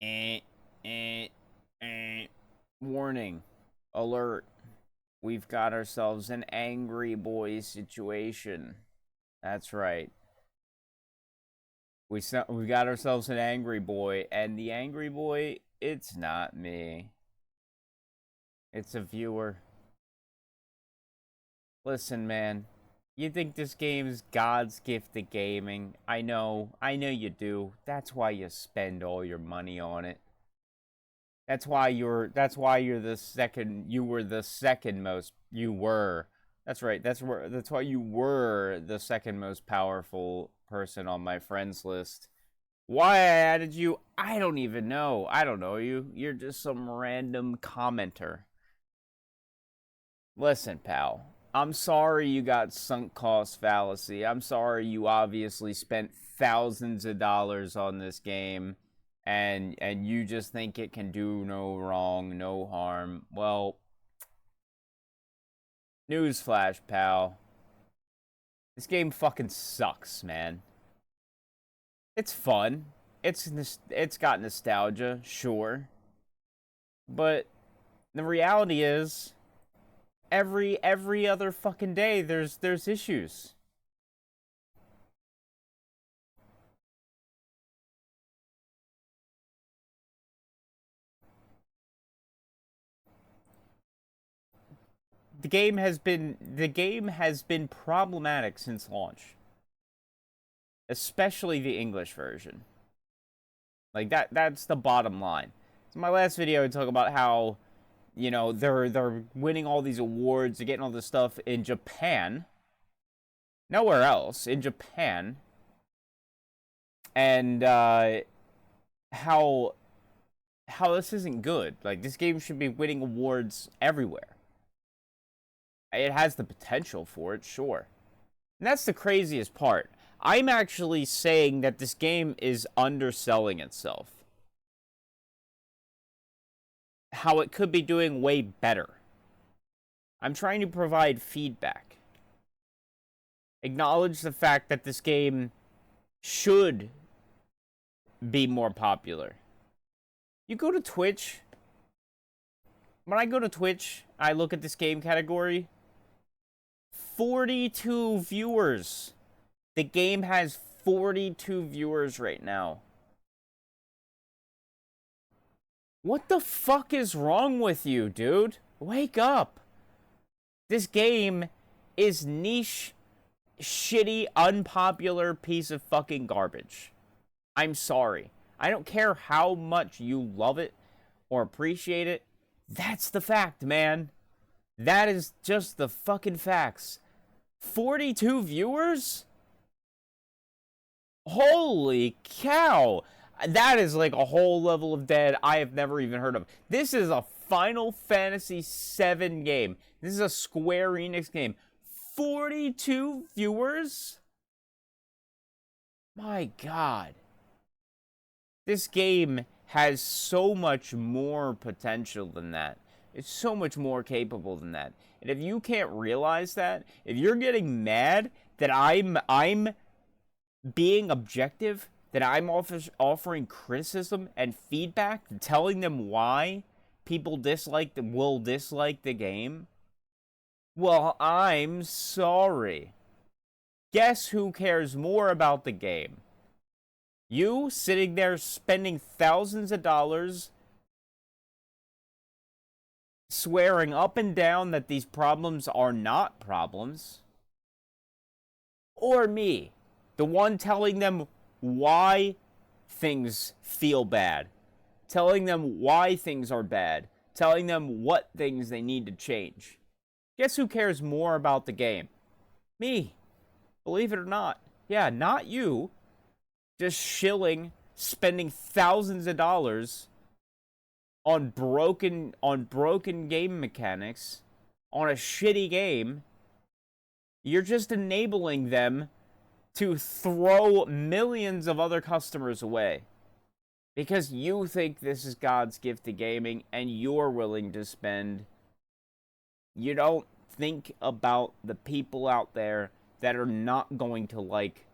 Eh, eh, eh. Warning. Alert. We've got ourselves an angry boy situation. That's right. We got ourselves an angry boy, and the angry boy, it's not me. It's a viewer. Listen, man. You think this game's God's gift to gaming? I know you do. That's why you spend all your money on it. That's why you're the second you were the second most you were. That's right. That's why you were the second most powerful person on my friends list. Why I added you, I don't even know. I don't know you. You're just some random commenter. Listen, pal. I'm sorry you got sunk cost fallacy. I'm sorry you obviously spent thousands of dollars on this game and you just think it can do no wrong, no harm. Well, newsflash, pal. This game fucking sucks, man. It's fun. It's got nostalgia, sure. But the reality is every other fucking day there's issues. The game has been problematic since launch, especially the English version. Like that's the bottom line. So my last video I talk about how, they're winning all these awards, they're getting all this stuff in Japan, nowhere else, in Japan, and how this isn't good. Like this game should be winning awards everywhere. It has the potential for it, sure. And that's the craziest part. I'm actually saying that this game is underselling itself. How it could be doing way better. I'm trying to provide feedback. Acknowledge the fact that this game should be more popular. You go to Twitch. When I go to Twitch, I look at this game category. 42 viewers. The game has 42 viewers right now. What the fuck is wrong with you, dude? Wake up. This game is niche, shitty, unpopular piece of fucking garbage. I'm sorry. I don't care how much you love it or appreciate it. That's the fact, man. That is just the fucking facts. 42 viewers? Holy cow. That is like a whole level of dead I have never even heard of. This is a Final Fantasy VII game. This is a Square Enix game. 42 viewers? My God. This game has so much more potential than that. It's so much more capable than that. And if you can't realize that, if you're getting mad that I'm being objective, that I'm offering criticism and feedback, telling them why people will dislike the game, well, I'm sorry. Guess who cares more about the game? You sitting there spending thousands of dollars swearing up and down that these problems are not problems, or me, the one telling them why things feel bad, telling them why things are bad, telling them what things they need to change. Guess who cares more about the game? Me. Believe it or not. Yeah, not you. Just shilling, spending thousands of dollars on broken game mechanics, on a shitty game. You're just enabling them to throw millions of other customers away because you think this is God's gift to gaming and you're willing to spend. You don't think about the people out there that are not going to like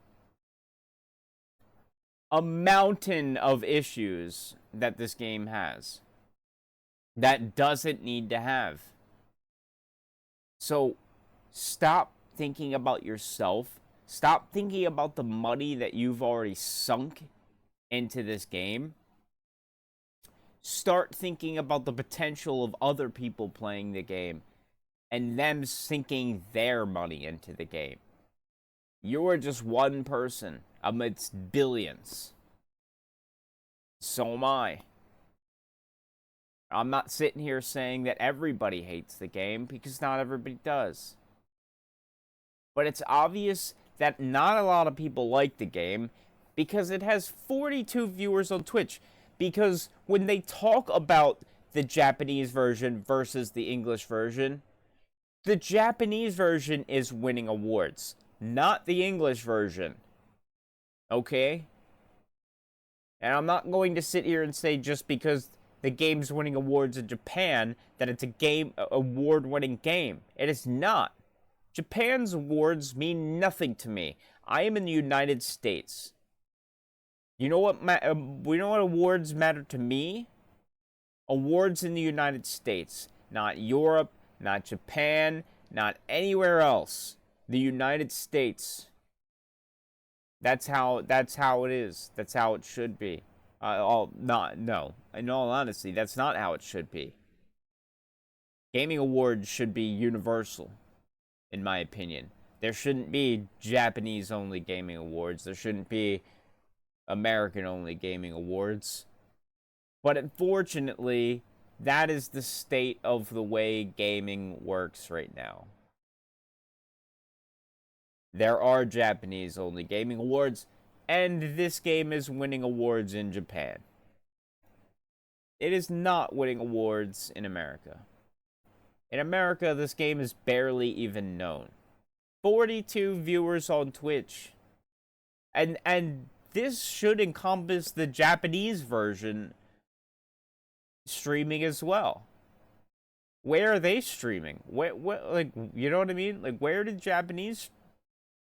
a mountain of issues that this game has that doesn't need to have. So stop thinking about yourself. Stop thinking about the money that you've already sunk into this game. Start thinking about the potential of other people playing the game and them sinking their money into the game. You are just one person amidst billions. So am I. I'm not sitting here saying that everybody hates the game, because not everybody does. But it's obvious that not a lot of people like the game because it has 42 viewers on Twitch. Because when they talk about the Japanese version versus the English version, the Japanese version is winning awards, not the English version. Okay? And I'm not going to sit here and say just because the game's winning awards in Japan that it's a award-winning game. It is not. Japan's awards mean nothing to me. I am in the United States. You know what? We know what awards matter to me? Awards in the United States, not Europe, not Japan, not anywhere else. The United States. That's how it is. That's how it should be. No. In all honesty, that's not how it should be. Gaming awards should be universal, in my opinion. There shouldn't be Japanese-only gaming awards. There shouldn't be American-only gaming awards. But unfortunately, that is the state of the way gaming works right now. There are Japanese-only gaming awards, and this game is winning awards in Japan. It is not winning awards in America. In America, this game is barely even known. 42 viewers on Twitch. And this should encompass the Japanese version streaming as well. Where are they streaming? What, like, you know what I mean? Like, where did Japanese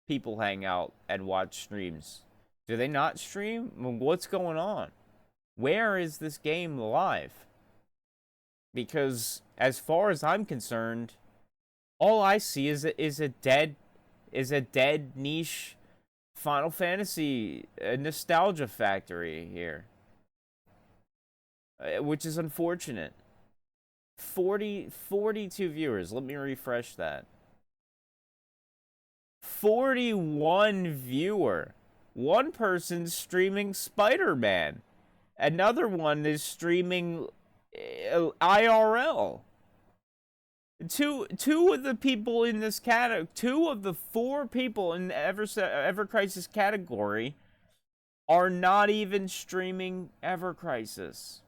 people hang out and watch streams? Do they not stream? What's going on? Where is this game live? Because as far as I'm concerned, all I see is a dead niche Final Fantasy nostalgia factory here, which is unfortunate. 42 viewers. Let me refresh that. 41 viewer. One person's streaming Spider-Man. Another one is streaming IRL. Two of the people in this category, 2 of the 4 people in the Ever Crisis category are not even streaming Ever Crisis.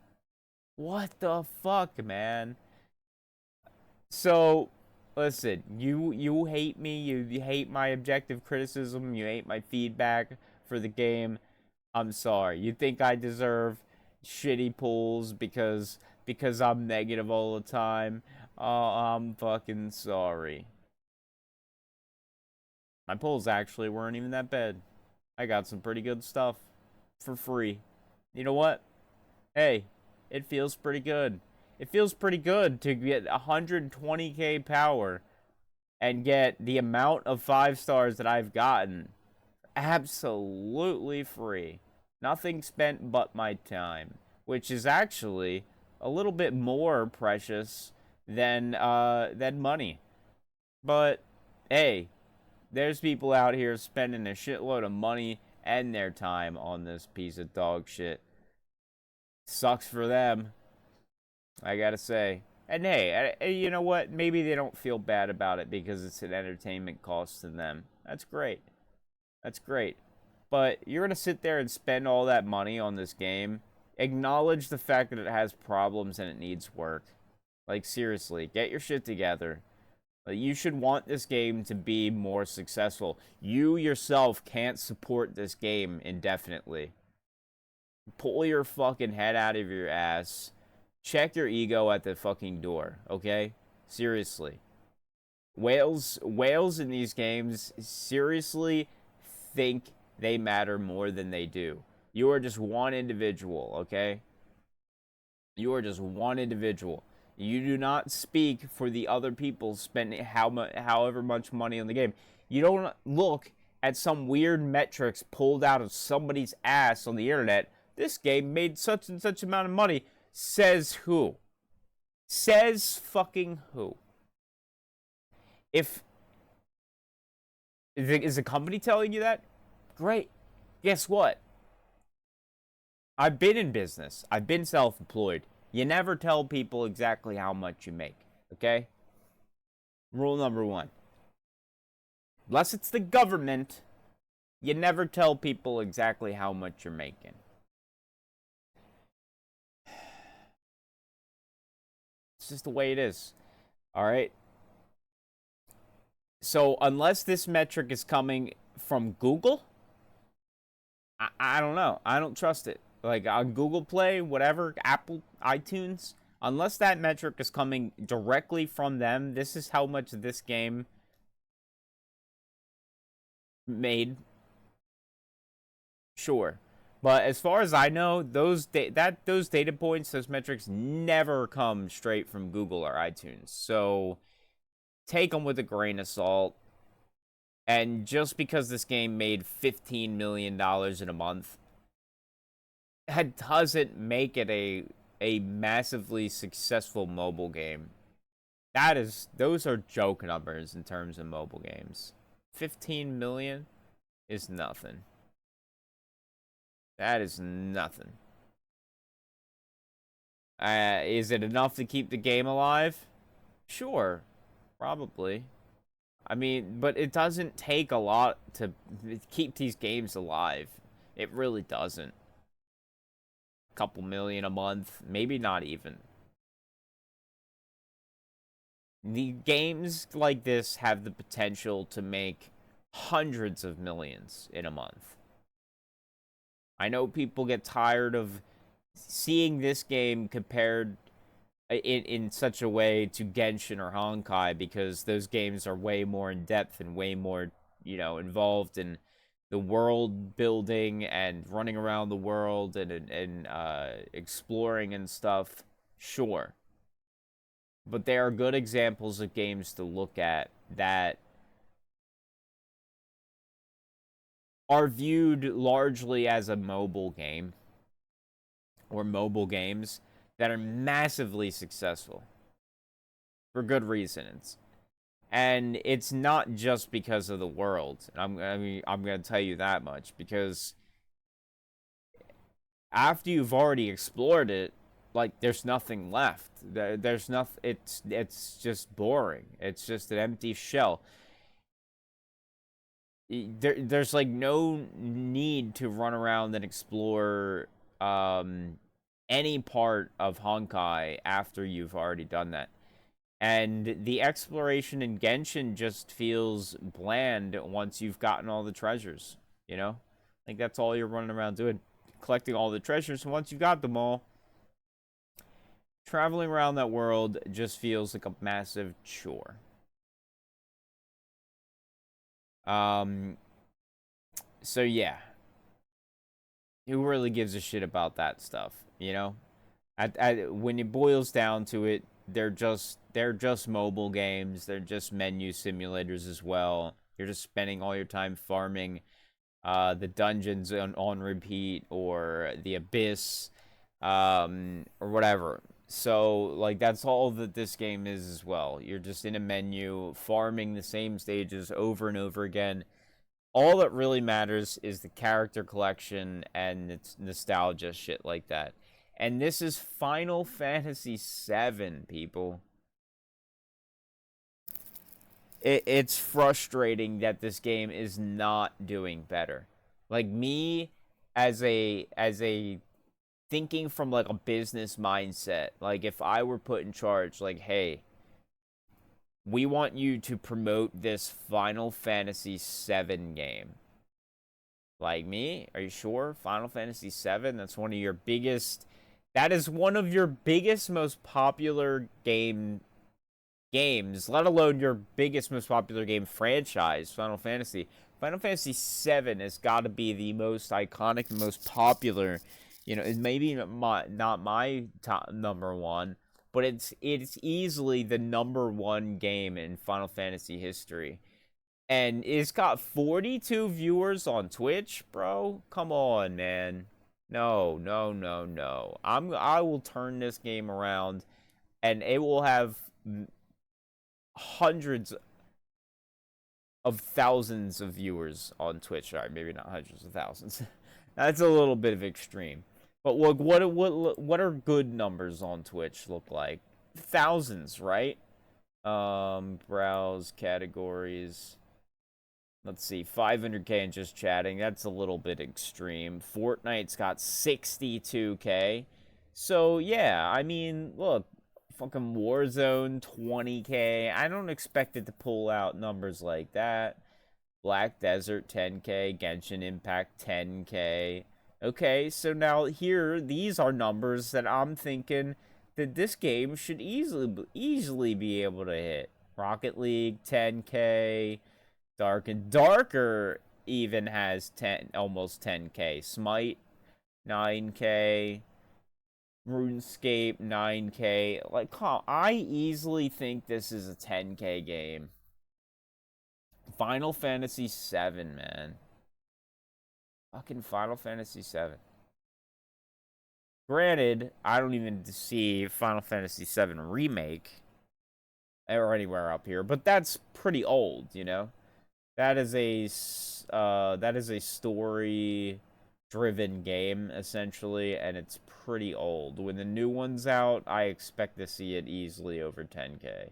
What the fuck, man? So, listen, you hate me, you hate my objective criticism, you hate my feedback for the game. I'm sorry. You think I deserve shitty pulls because I'm negative all the time? Oh, I'm fucking sorry. My pulls actually weren't even that bad. I got some pretty good stuff for free. You know what? Hey, it feels pretty good. It feels pretty good to get 120k power and get the amount of 5 stars that I've gotten absolutely free. Nothing spent but my time, which is actually a little bit more precious than money. But hey, there's people out here spending a shitload of money and their time on this piece of dog shit. Sucks for them, I gotta say. And hey, you know what? Maybe they don't feel bad about it because it's an entertainment cost to them. That's great. That's great. But you're gonna sit there and spend all that money on this game. Acknowledge the fact that it has problems and it needs work. Like, seriously, get your shit together. Like, you should want this game to be more successful. You yourself can't support this game indefinitely. Pull your fucking head out of your ass. Check your ego at the fucking door, okay? Seriously. Whales in these games seriously think they matter more than they do. You are just one individual, okay? You are just one individual. You do not speak for the other people spending however much money on the game. You don't look at some weird metrics pulled out of somebody's ass on the internet. This game made such and such amount of money. Says who? Says fucking who? If is the company telling you that? Great. Guess what? I've been in business. I've been self-employed. You never tell people exactly how much you make, okay? Rule number 1. Unless it's the government, you never tell people exactly how much you're making. It's just the way it is. All right? So, unless this metric is coming from Google, I don't know. I don't trust it. Like on Google Play, whatever, Apple, iTunes, unless that metric is coming directly from them, this is how much this game made. Sure. But as far as I know, those data points, those metrics never come straight from Google or iTunes. So take them with a grain of salt. And just because this game made $15 million in a month, that doesn't make it a massively successful mobile game. Those are joke numbers in terms of mobile games. 15 million is nothing. That is nothing. Is it enough to keep the game alive? Sure, probably. I mean, but it doesn't take a lot to keep these games alive. It really doesn't. Couple million a month, maybe not even. The games like this have the potential to make hundreds of millions in a month. I know people get tired of seeing this game compared in such a way to Genshin or Honkai because those games are way more in depth and way more, involved in the world building and running around the world and exploring and stuff. Sure. But there are good examples of games to look at that are viewed largely as a mobile game or mobile games that are massively successful for good reasons. And it's not just because of the world. I'm going to tell you that much, because after you've already explored it, like, there's nothing left. There's nothing. It's just boring. It's just an empty shell. There's like no need to run around and explore any part of Honkai after you've already done that. And the exploration in Genshin just feels bland once you've gotten all the treasures, Like, that's all you're running around doing, collecting all the treasures. And once you've got them all, traveling around that world just feels like a massive chore. So yeah. Who really gives a shit about that stuff, when it boils down to it, they're just mobile games. They're just menu simulators as well. You're just spending all your time farming the dungeons on repeat, or the abyss, or whatever. So, like, that's all that this game is as well. You're just in a menu, farming the same stages over and over again. All that really matters is the character collection and its nostalgia, shit like that. And this is Final Fantasy VII, people. It's frustrating that this game is not doing better. Like, me, as a thinking from, like, a business mindset, like, if I were put in charge, like, hey, we want you to promote this Final Fantasy VII game. Like, me? Are you sure? Final Fantasy VII? That is one of your biggest, most popular games, let alone your biggest, most popular game franchise, Final Fantasy. Final Fantasy VII has got to be the most iconic and most popular. You know, it maybe not my top number one, but it's easily the number one game in Final Fantasy history. And it's got 42 viewers on Twitch, bro. Come on, man. No, no, no, no. I will turn this game around, and it will have hundreds of thousands of viewers on Twitch. All right, maybe not hundreds of thousands. That's a little bit of extreme. But what are good numbers on Twitch look like? Thousands, right? Browse categories. Let's see, 500k and just chatting. That's a little bit extreme. Fortnite's got 62k. So, yeah, I mean, look, fucking Warzone 20k. I don't expect it to pull out numbers like that. Black Desert 10k. Genshin Impact 10k. Okay, so now here, these are numbers that I'm thinking that this game should easily be able to hit. Rocket League 10k. Dark and Darker even has almost 10k. Smite 9k. RuneScape 9k. Like, I easily think this is a 10k game. Final Fantasy 7, man. Fucking Final Fantasy 7. Granted, I don't even see Final Fantasy 7 Remake or anywhere up here, but that's pretty old, you know? That is a story-driven game, essentially, and it's pretty old. When the new one's out, I expect to see it easily over 10k.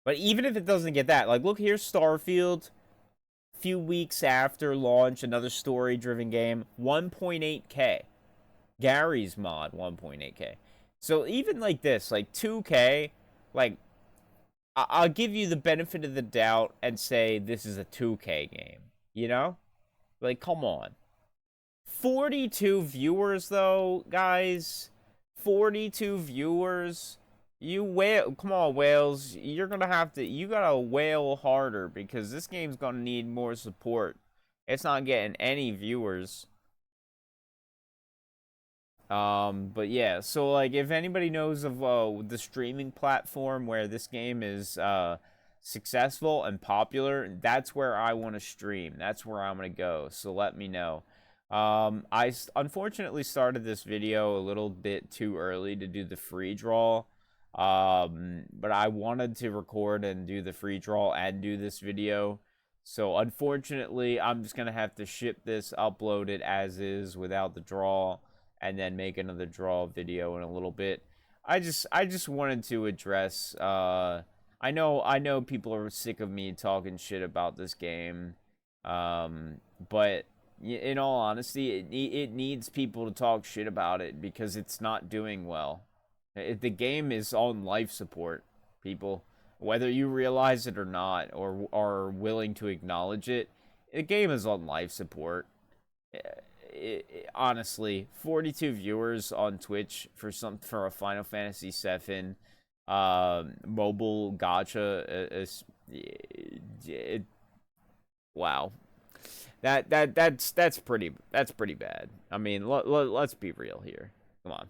But even if it doesn't get that, like, look, here's Starfield. Few weeks after launch, another story-driven game, 1.8k. Gary's mod, 1.8k. So even like this, like 2k, like, I'll give you the benefit of the doubt and say this is a 2k game, you know? Like, come on. 42 viewers, though, guys. 42 viewers. You whale. Come on, whales. You're going to have to. You got to whale harder because this game's going to need more support. It's not getting any viewers. But yeah, so like if anybody knows of the streaming platform where this game is successful and popular, that's where I want to stream. That's where I'm gonna go. So let me know. I unfortunately started this video a little bit too early to do the free draw. But I wanted to record and do the free draw and do this video. So unfortunately, I'm just gonna have to ship this, upload it as is without the draw, and then make another draw video in a little bit. I just wanted to address I know people are sick of me talking shit about this game. But in all honesty, it needs people to talk shit about it because it's not doing well. The game is on life support, people. Whether you realize it or not, or are willing to acknowledge it, the game is on life support. Honestly, 42 viewers on Twitch for a Final Fantasy VII mobile gacha wow. That's pretty bad. I mean, let's be real here. Come on.